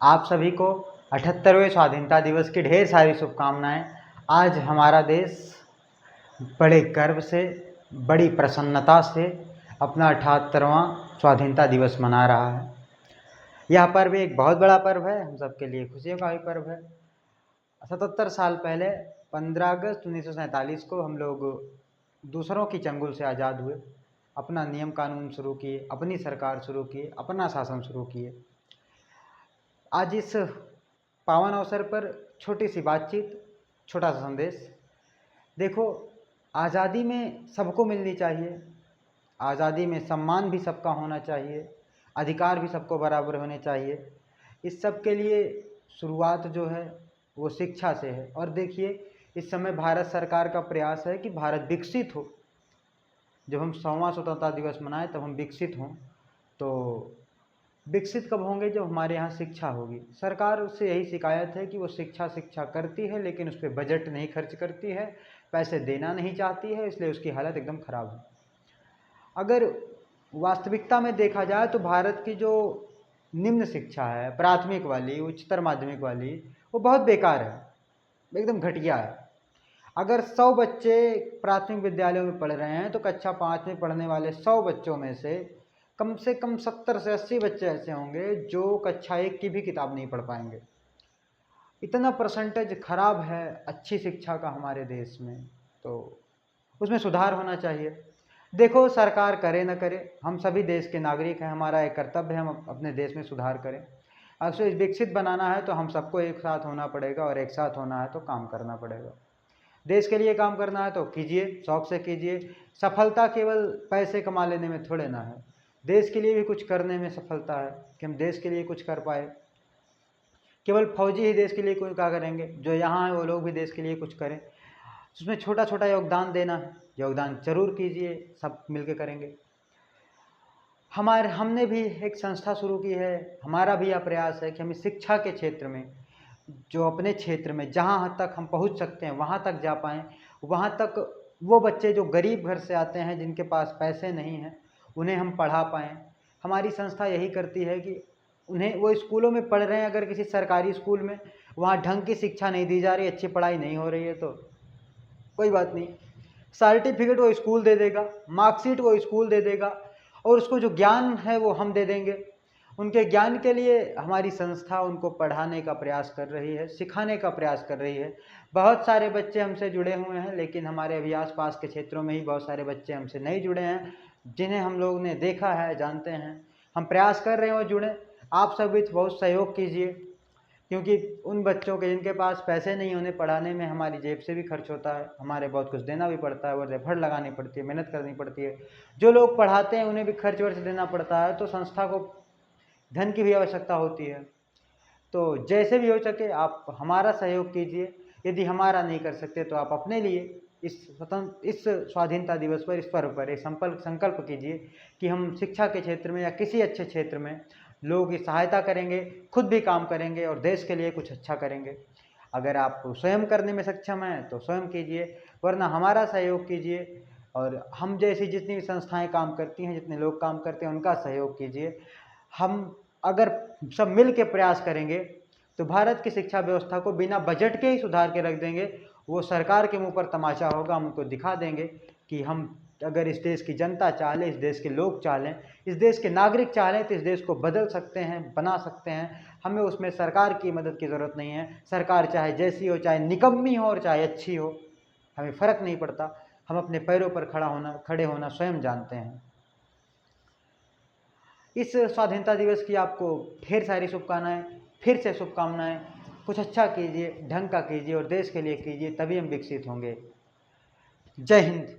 आप सभी को 78वें स्वाधीनता दिवस की ढेर सारी शुभकामनाएं। आज हमारा देश बड़े गर्व से, बड़ी प्रसन्नता से अपना 78वां स्वाधीनता दिवस मना रहा है। यह पर्व एक बहुत बड़ा पर्व है, हम सबके लिए खुशियों का भी पर्व है। 77 साल पहले 15 अगस्त 1947 को हम लोग दूसरों की चंगुल से आज़ाद हुए, अपना नियम कानून शुरू किए, अपनी सरकार शुरू किए, अपना शासन शुरू किए। आज इस पावन अवसर पर छोटी सी बातचीत, छोटा सा संदेश। देखो, आज़ादी में सबको मिलनी चाहिए, आज़ादी में सम्मान भी सबका होना चाहिए, अधिकार भी सबको बराबर होने चाहिए। इस सब के लिए शुरुआत जो है वो शिक्षा से है। और देखिए, इस समय भारत सरकार का प्रयास है कि भारत विकसित हो। जब हम 100वां स्वतंत्रता दिवस मनाएं तब हम विकसित हों। तो विकसित कब होंगे? जब हमारे यहाँ शिक्षा होगी। सरकार उससे यही शिकायत है कि वो शिक्षा करती है, लेकिन उस पर बजट नहीं खर्च करती है, पैसे देना नहीं चाहती है, इसलिए उसकी हालत एकदम ख़राब है। अगर वास्तविकता में देखा जाए तो भारत की जो निम्न शिक्षा है, प्राथमिक वाली, उच्चतर माध्यमिक वाली, वो बहुत बेकार है, एकदम घटिया है। अगर 100 बच्चे प्राथमिक विद्यालयों में पढ़ रहे हैं तो कक्षा 5 में पढ़ने वाले 100 बच्चों में से कम 70 से 80 बच्चे ऐसे होंगे जो कक्षा 1 की भी किताब नहीं पढ़ पाएंगे। इतना परसेंटेज खराब है अच्छी शिक्षा का हमारे देश में, तो उसमें सुधार होना चाहिए। देखो, सरकार करे न करे, हम सभी देश के नागरिक हैं, हमारा एक कर्तव्य है हम अपने देश में सुधार करें। अब से विकसित बनाना है तो हम सबको एक साथ होना पड़ेगा, और एक साथ होना है तो काम करना पड़ेगा। देश के लिए काम करना है तो कीजिए, शौक से कीजिए। सफलता केवल पैसे कमा लेने में थोड़े ना है, देश के लिए भी कुछ करने में सफलता है कि हम देश के लिए कुछ कर पाए। केवल फौजी ही देश के लिए कोई क्या करेंगे? जो यहाँ है वो लोग भी देश के लिए कुछ करें, उसमें छोटा छोटा योगदान देना है, योगदान जरूर कीजिए, सब मिलके करेंगे। हमने भी एक संस्था शुरू की है, हमारा भी यह प्रयास है कि हम शिक्षा के क्षेत्र में, जो अपने क्षेत्र में जहाँ तक हम पहुँच सकते हैं वहाँ तक जा पाएँ, वहाँ तक वो बच्चे जो गरीब घर से आते हैं, जिनके पास पैसे नहीं हैं, उन्हें हम पढ़ा पाएँ। हमारी संस्था यही करती है कि उन्हें, वो स्कूलों में पढ़ रहे हैं, अगर किसी सरकारी स्कूल में वहाँ ढंग की शिक्षा नहीं दी जा रही, अच्छी पढ़ाई नहीं हो रही है, तो कोई बात नहीं, सर्टिफिकेट वो स्कूल दे देगा, मार्कशीट वो स्कूल दे देगा, और उसको जो ज्ञान है वो हम दे देंगे। उनके ज्ञान के लिए हमारी संस्था उनको पढ़ाने का प्रयास कर रही है, सिखाने का प्रयास कर रही है। बहुत सारे बच्चे हमसे जुड़े हुए हैं, लेकिन हमारे अभी आसपास के क्षेत्रों में ही बहुत सारे बच्चे हमसे नहीं जुड़े हैं, जिन्हें हम लोग ने देखा है, जानते हैं। हम प्रयास कर रहे हैं वो जुड़े। आप सब भी बहुत सहयोग कीजिए, क्योंकि उन बच्चों के जिनके पास पैसे नहीं, उन्हें पढ़ाने में हमारी जेब से भी खर्च होता है, हमारे बहुत कुछ देना भी पड़ता है, और एफर्ट लगानी पड़ती है, मेहनत करनी पड़ती है। जो लोग पढ़ाते हैं उन्हें भी खर्च वर्च देना पड़ता है, तो संस्था को धन की भी आवश्यकता होती है। तो जैसे भी हो सके आप हमारा सहयोग कीजिए। यदि हमारा नहीं कर सकते तो आप अपने लिए इस स्वाधीनता दिवस पर, इस पर्व पर एक संकल्प कीजिए कि हम शिक्षा के क्षेत्र में या किसी अच्छे क्षेत्र में लोगों की सहायता करेंगे, खुद भी काम करेंगे और देश के लिए कुछ अच्छा करेंगे। अगर आप स्वयं करने में सक्षम हैं तो स्वयं कीजिए, वरना हमारा सहयोग कीजिए, और हम जैसी जितनी भी संस्थाएं काम करती हैं, जितने लोग काम करते हैं, उनका सहयोग कीजिए। हम अगर सब मिल के प्रयास करेंगे तो भारत की शिक्षा व्यवस्था को बिना बजट के ही सुधार के रख देंगे। वो सरकार के मुंह पर तमाचा होगा, हम उनको दिखा देंगे कि हम, अगर इस देश की जनता चाह ले, इस देश के लोग चाह लें, इस देश के नागरिक चाह लें, तो इस देश को बदल सकते हैं, बना सकते हैं। हमें उसमें सरकार की मदद की ज़रूरत नहीं है। सरकार चाहे जैसी हो, चाहे निकम्मी हो और चाहे अच्छी हो, हमें फ़र्क नहीं पड़ता। हम अपने पैरों पर खड़े होना स्वयं जानते हैं। इस स्वाधीनता दिवस की आपको ढेर सारी शुभकामनाएं, फिर से शुभकामनाएं। कुछ अच्छा कीजिए, ढंग का कीजिए और देश के लिए कीजिए, तभी हम विकसित होंगे। जय हिंद।